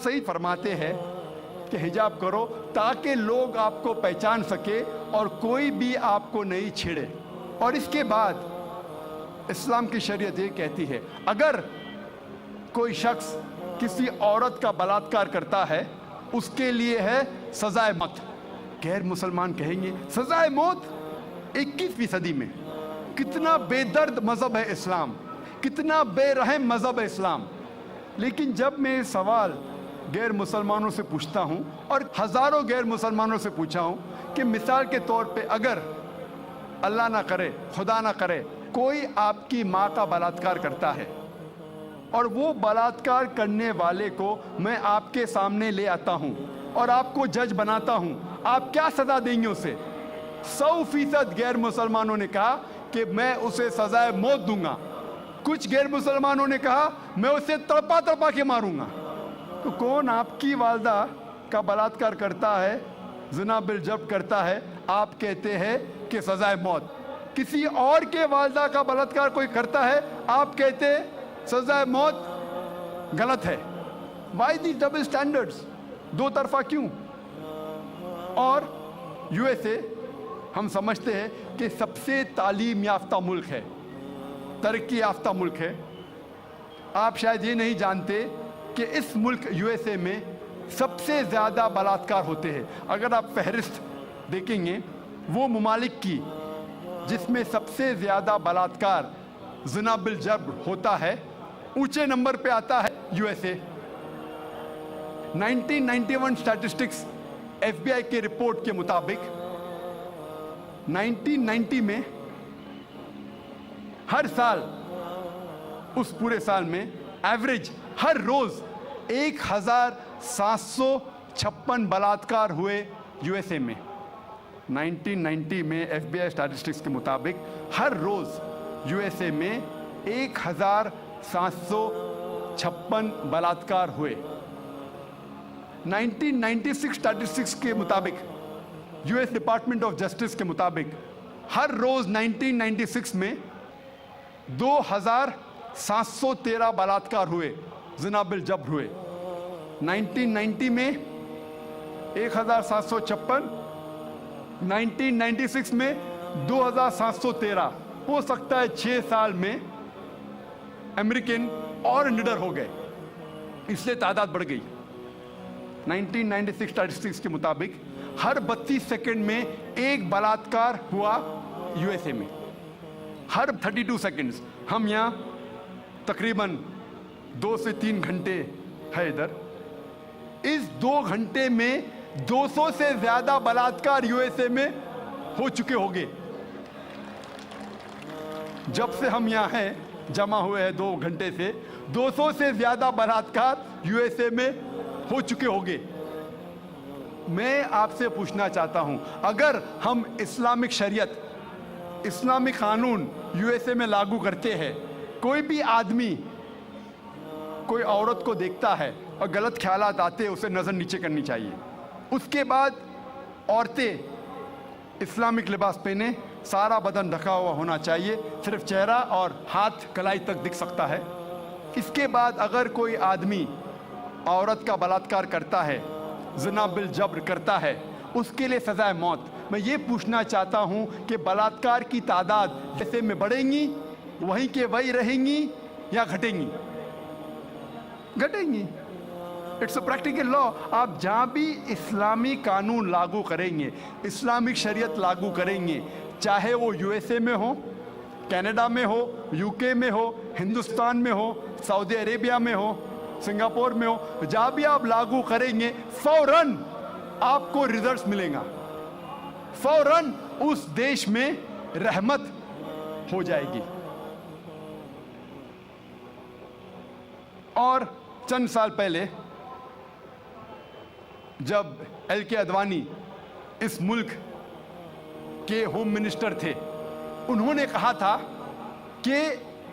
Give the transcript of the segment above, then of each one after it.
صحیح فرماتے ہیں کہ حجاب کرو تاکہ لوگ آپ کو پہچان سکے اور کوئی بھی آپ کو نہیں چھیڑے. اور اس کے بعد اسلام کی شریعت یہ کہتی ہے اگر کوئی شخص کسی عورت کا بلاತ್ಕಾರ کرتا ہے اس کے لیے ہے سزائے موت. غیر مسلمان کہیں گے سزائے موت 21ویں صدی میں. کتنا بے درد مذہب ہے اسلام, کتنا بے رحم مذہب ہے اسلام. لیکن جب میں سوال غیر مسلمانوں سے پوچھتا ہوں اور ہزاروں غیر مسلمانوں سے پوچھا ہوں کہ مثال کے طور پہ اگر اللہ نہ کرے خدا نہ کرے کوئی آپ کی ماں کا بلاತ್ಕಾರ کرتا ہے اور وہ بلاತ್ಕಾರ کرنے والے کو میں آپ کے سامنے لے آتا ہوں اور آپ کو جج بناتا ہوں, آپ کیا سزا دیں گے اسے؟ 100% غیر مسلمانوں نے کہا کہ میں اسے سزائے موت دوں گا. کچھ غیر مسلمانوں نے کہا میں اسے تڑپا تڑپا کے ماروں گا. تو کون آپ کی والدہ کا بلاತ್ಕಾರ کرتا ہے, زنا بالجبر کرتا ہے, آپ کہتے ہیں کہ سزائے موت. کسی اور کے والدہ کا بلاತ್ಕಾರ کوئی کرتا ہے, آپ کہتے ہیں سزائے موت. غلط ہے. وائی دی ڈبل سٹینڈرڈز, دو طرفہ کیوں؟ اور یو ایس اے ہم سمجھتے ہیں کہ سب سے تعلیم یافتہ ملک ہے, ترقی یافتہ ملک ہے. آپ شاید یہ نہیں جانتے کہ اس ملک یو ایس اے میں سب سے زیادہ بلاತ್ಕಾರ ہوتے ہیں. اگر آپ فہرست دیکھیں گے وہ ممالک کی جس میں سب سے زیادہ بلاತ್ಕಾರ زنا بالجبر ہوتا ہے, اونچے نمبر پہ آتا ہے U S A. 1991 statistics F B I کے رپورٹ کے مطابق 1990 میں ہر سال, اس پورے سال میں ایوریج ہر روز 1756 بلاತ್ಕಾರ ہوئے یو ایس اے میں. 1990 میں ایف بی آئی اسٹیٹسٹکس کے مطابق ہر روز یو ایس اے میں 1756 بلاತ್ಕಾರ ہوئے. 1996 اسٹیٹسٹکس کے مطابق U S department of justice کے مطابق ہر روز 1996 میں 2713 بلاತ್ಕಾರ ہوئے, زنا بالجبر ہوئے. 1990 میں 1756, 1996 میں 2713. ہو سکتا ہے 6 سال میں امریکن اور نڈر ہو گئے, اس لیے تعداد بڑھ گئی. 1996 اسٹیٹسٹکس کے مطابق ہر 32 سیکنڈ میں ایک بلاತ್ಕಾರ ہوا یو ایس اے میں, ہر 32 سیکنڈز. ہم یہاں تقریباً 2 سے 3 گھنٹے ہے ادھر, اس 2 گھنٹے میں 200 سے زیادہ بلاತ್ಕಾರ یو ایس اے میں ہو چکے ہوں گے. جب سے ہم یہاں ہیں جمع ہوئے ہیں 2 گھنٹے سے 200 سے زیادہ بلاತ್ಕಾರ یو ایس اے میں ہو چکے ہوں گے. میں آپ سے پوچھنا چاہتا ہوں اگر ہم اسلامک شریعت, اسلامی قانون یو ایس اے میں لاگو کرتے ہیں, کوئی بھی آدمی کوئی عورت کو دیکھتا ہے اور غلط خیالات آتے اسے نظر نیچے کرنی چاہیے. اس کے بعد عورتیں اسلامک لباس پہنے, سارا بدن ڈھکا ہوا ہونا چاہیے, صرف چہرہ اور ہاتھ کلائی تک دکھ سکتا ہے. اس کے بعد اگر کوئی آدمی عورت کا بلاತ್ಕಾರ کرتا ہے, زنا بالجبر کرتا ہے, اس کے لیے سزائے موت. میں یہ پوچھنا چاہتا ہوں کہ بلاತ್ಕಾರ کی تعداد جیسے میں بڑھیں گی وہیں کے وہی رہیں گی یا گھٹیں گی؟ گھٹیں گی. اٹس اے پریکٹیکل لا. آپ جہاں بھی اسلامی قانون لاگو کریں گے, اسلامک شریعت لاگو کریں گے, چاہے وہ یو ایس اے میں ہو, کینیڈا میں ہو, یو کے میں ہو, ہندوستان میں ہو, سعودی عربیہ میں ہو, سنگاپور میں ہو, جہاں بھی آپ لاگو کریں گے فوراً آپ کو ریزلٹس ملیں گا, فوراً اس دیش میں رحمت ہو جائے گی. اور چند سال پہلے جب ایل کے اڈوانی اس ملک کے ہوم منسٹر تھے, انہوں نے کہا تھا کہ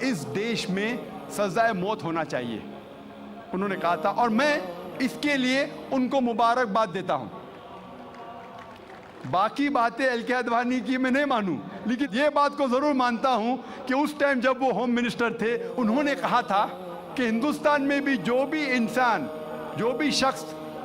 اس دیش میں سزائے موت ہونا چاہیے. انہوں نے کہا تھا اور میں اس کے لیے ان کو مبارکباد دیتا ہوں. باقی باتیں ایل کے اڈوانی کی میں نہیں مانوں, لیکن یہ بات کو ضرور مانتا ہوں کہ اس ٹائم جب وہ ہوم منسٹر تھے انہوں نے کہا تھا کہ ہندوستان میں بھی جو بھی انسان، جو بھی شخص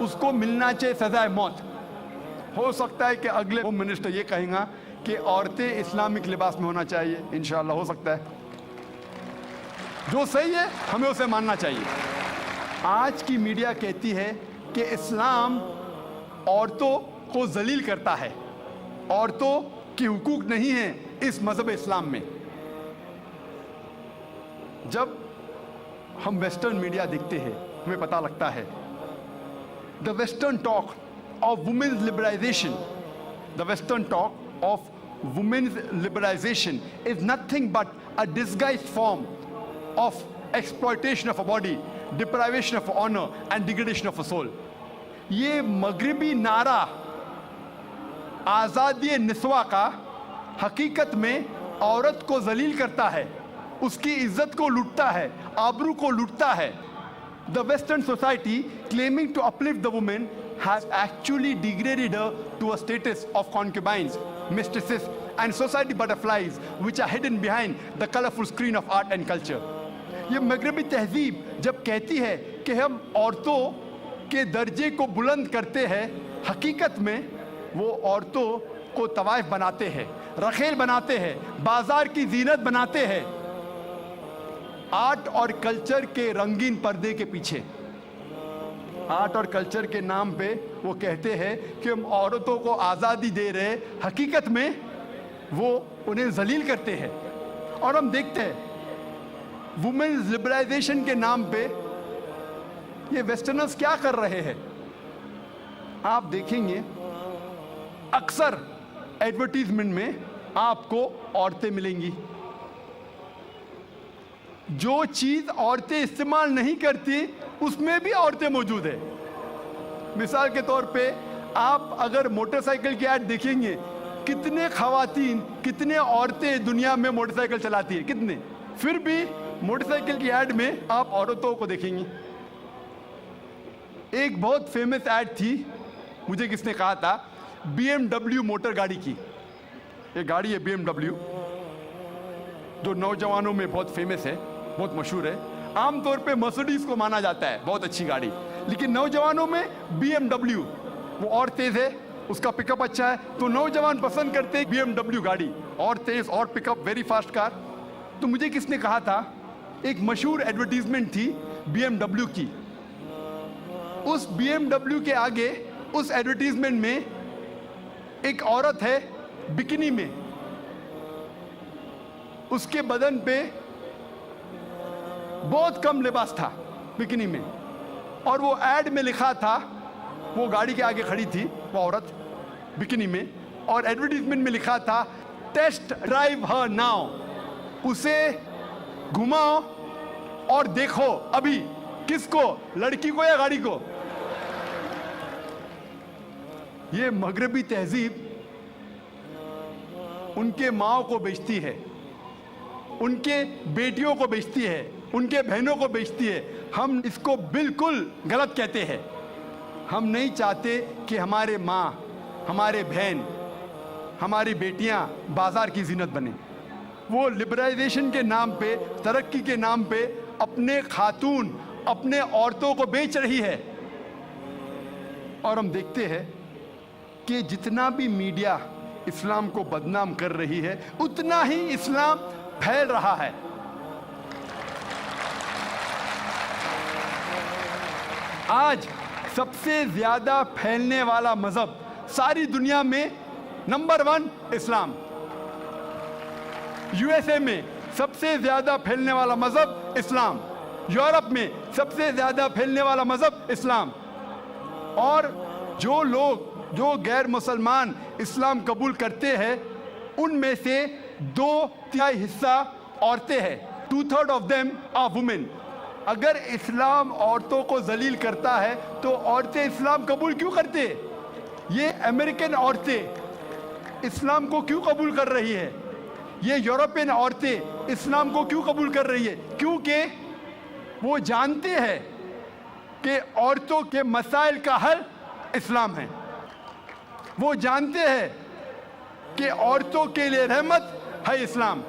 اس کو ملنا چاہیے سزائے موت. ہو سکتا ہے کہ اگلے ہوم منسٹر یہ کہیں گا کہ عورتیں اسلامک لباس میں ہونا چاہیے، انشاءاللہ ہو سکتا ہے. جو صحیح ہے ہمیں اسے ماننا چاہیے. آج کی میڈیا کہتی ہے کہ اسلام عورتوں کو ذلیل کرتا ہے، عورتوں کی حقوق نہیں ہیں اس مذہب اسلام میں. جب ہم ویسٹرن میڈیا دیکھتے ہیں ہمیں پتہ لگتا ہے the western talk of women's liberalization, the western talk of women's liberalization is nothing but a disguised form of exploitation of a body, deprivation of honor and degradation of a soul. یہ مغربی نعرہ آزادی نسواں کا حقیقت میں عورت کو ذلیل کرتا ہے، اس کی عزت کو لوٹتا ہے، آبرو کو لوٹتا ہے. The Western society claiming to uplift the woman has actually degraded her to a status of concubines, mistresses and society butterflies which are hidden behind the colorful screen of art and culture. یہ مغربی تہذیب جب کہتی ہے کہ ہم عورتوں کے درجے کو بلند کرتے ہیں، حقیقت میں وہ عورتوں کو طوائف بناتے ہیں، رخیل بناتے ہیں، بازار کی زینت بناتے ہیں، آرٹ اور کلچر کے رنگین پردے کے پیچھے. آرٹ اور کلچر کے نام پہ وہ کہتے ہیں کہ ہم عورتوں کو آزادی دے رہے، حقیقت میں وہ انہیں ذلیل کرتے ہیں. اور ہم دیکھتے ہیں وومنز لبرلائزیشن کے نام پہ یہ ویسٹرنرز کیا کر رہے ہیں. آپ دیکھیں گے اکثر ایڈورٹیزمنٹ میں آپ کو عورتیں ملیں گی. جو چیز عورتیں استعمال نہیں کرتی اس میں بھی عورتیں موجود ہیں. مثال کے طور پہ آپ اگر موٹر سائیکل کی ایڈ دیکھیں گے، کتنے خواتین، کتنے عورتیں دنیا میں موٹر سائیکل چلاتی ہیں، کتنے، پھر بھی موٹر سائیکل کی ایڈ میں آپ عورتوں کو دیکھیں گے. ایک بہت فیمس ایڈ تھی، مجھے کس نے کہا تھا، بی ایم ڈبلیو موٹر گاڑی کی. یہ گاڑی ہے بی ایم ڈبلیو جو نوجوانوں میں بہت فیمس ہے، بہت مشہور ہے. عام طور پہ مرسڈیز کو مانا جاتا ہے بہت اچھی گاڑی، لیکن نوجوانوں میں بی ایم ڈبلیو وہ اور تیز ہے، اس کا پک اپ اچھا ہے، تو نوجوان پسند کرتے ہیں بی ایم ڈبلیو گاڑی، اور تیز اور پک اپ، ویری فاسٹ کار. تو مجھے کس نے کہا تھا، ایک مشہور ایڈورٹیزمنٹ تھی بی ایم ڈبلیو کی. اس بی ایم ڈبلیو کے آگے اس ایڈورٹیزمنٹ میں ایک عورت ہے بکینی میں، اس کے بدن پہ بہت کم لباس تھا بکینی میں، اور وہ ایڈ میں لکھا تھا، وہ گاڑی کے آگے کھڑی تھی وہ عورت بکینی میں، اور ایڈورٹیزمنٹ میں لکھا تھا ٹیسٹ ڈرائیو ہر ناؤ، اسے گھماؤ اور دیکھو ابھی. کس کو، لڑکی کو یا گاڑی کو؟ یہ مغربی تہذیب ان کے ماؤں کو بیچتی ہے، ان کے بیٹیوں کو بیچتی ہے، ان کے بہنوں کو بیچتی ہے. ہم اس کو بالکل غلط کہتے ہیں. ہم نہیں چاہتے کہ ہمارے ماں، ہمارے بہن، ہماری بیٹیاں بازار کی زینت بنیں. وہ لبرلائزیشن کے نام پہ، ترقی کے نام پہ اپنے خاتون، اپنے عورتوں کو بیچ رہی ہے. اور ہم دیکھتے ہیں کہ جتنا بھی میڈیا اسلام کو بدنام کر رہی ہے اتنا ہی اسلام پھیل رہا ہے. آج سب سے زیادہ پھیلنے والا مذہب ساری دنیا میں نمبر 1 اسلام. یو ایس اے میں سب سے زیادہ پھیلنے والا مذہب اسلام، یورپ میں سب سے زیادہ پھیلنے والا مذہب اسلام. اور جو لوگ، جو غیر مسلمان اسلام قبول کرتے ہیں ان میں سے 2/3 حصہ عورتیں ہیں. 2/3 آف دیم آر وومن. اگر اسلام عورتوں کو ذلیل کرتا ہے تو عورتیں اسلام قبول کیوں کرتے؟ یہ امریکن عورتیں اسلام کو کیوں قبول کر رہی ہے؟ یہ یورپین عورتیں اسلام کو کیوں قبول کر رہی ہے؟ کیونکہ وہ جانتے ہیں کہ عورتوں کے مسائل کا حل اسلام ہے. وہ جانتے ہیں کہ عورتوں کے لیے رحمت ہے اسلام.